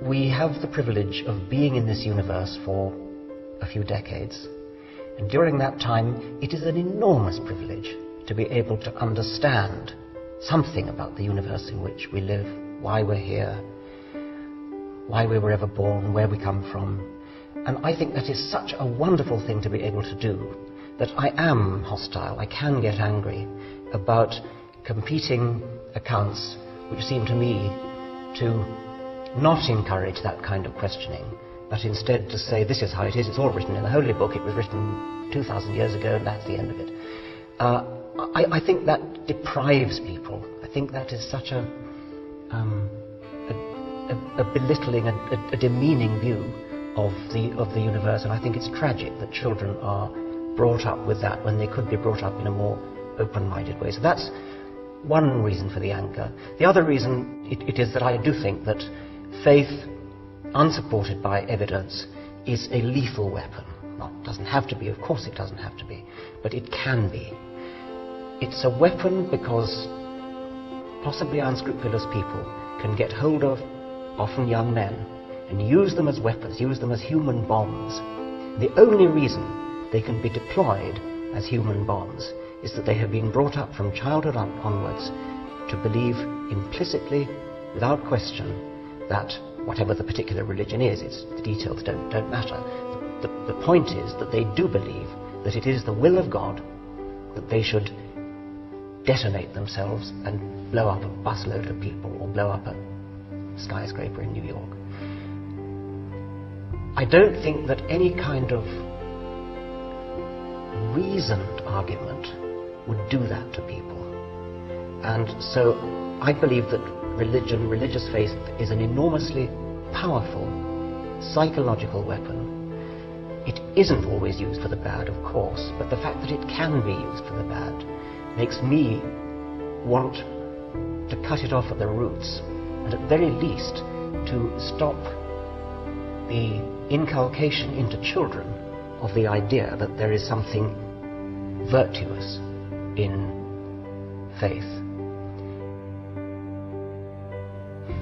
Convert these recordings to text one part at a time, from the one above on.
We have the privilege of being in this universe for a few decades, and during that time it is an enormous privilege to be able to understand something about the universe in which we live, why we're here, why we were ever born, where we come from. And I think that is such a wonderful thing to be able to do, that I am hostile, I can get angry about competing accounts which seem to me to not encourage that kind of questioning, but instead to say, this is how it is, it's all written in the Holy Book, it was written 2,000 years ago, and that's the end of it. I think that deprives people. I think that is such a belittling, a demeaning view of the universe, and I think it's tragic that children are brought up with that when they could be brought up in a more open-minded way. So that's one reason for the anger. The other reason it is that I do think that faith, unsupported by evidence, is a lethal weapon. Well, it doesn't have to be, of course it doesn't have to be, but it can be. It's a weapon because possibly unscrupulous people can get hold of often young men and use them as weapons, use them as human bombs. The only reason they can be deployed as human bombs is that they have been brought up from childhood onwards to believe implicitly, without question, that whatever the particular religion is, the details don't matter. The point is that they do believe that it is the will of God that they should detonate themselves and blow up a busload of people or blow up a skyscraper in New York. I don't think that any kind of reasoned argument would do that to people. And so I believe that religion, religious faith, is an enormously powerful psychological weapon. It isn't always used for the bad, of course, but the fact that it can be used for the bad makes me want to cut it off at the roots, and at very least to stop the inculcation into children of the idea that there is something virtuous in faith.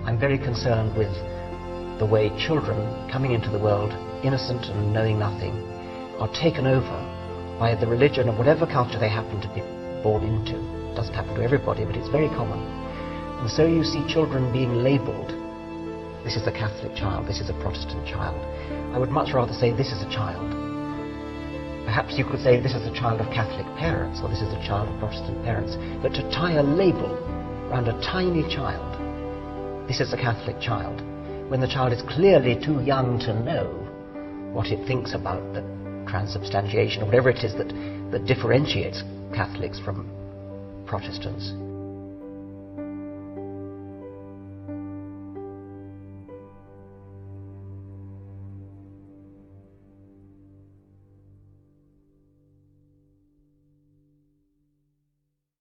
I'm very concerned with the way children coming into the world innocent and knowing nothing are taken over by the religion of whatever culture they happen to be born into. It doesn't happen to everybody, but it's very common. And so you see children being labelled. This is a Catholic child, this is a Protestant child. I would much rather say this is a child. Perhaps you could say this is a child of Catholic parents, or this is a child of Protestant parents. But to tie a label around a tiny child, this is a Catholic child, when the child is clearly too young to know what it thinks about the transubstantiation, or whatever it is that differentiates Catholics from Protestants,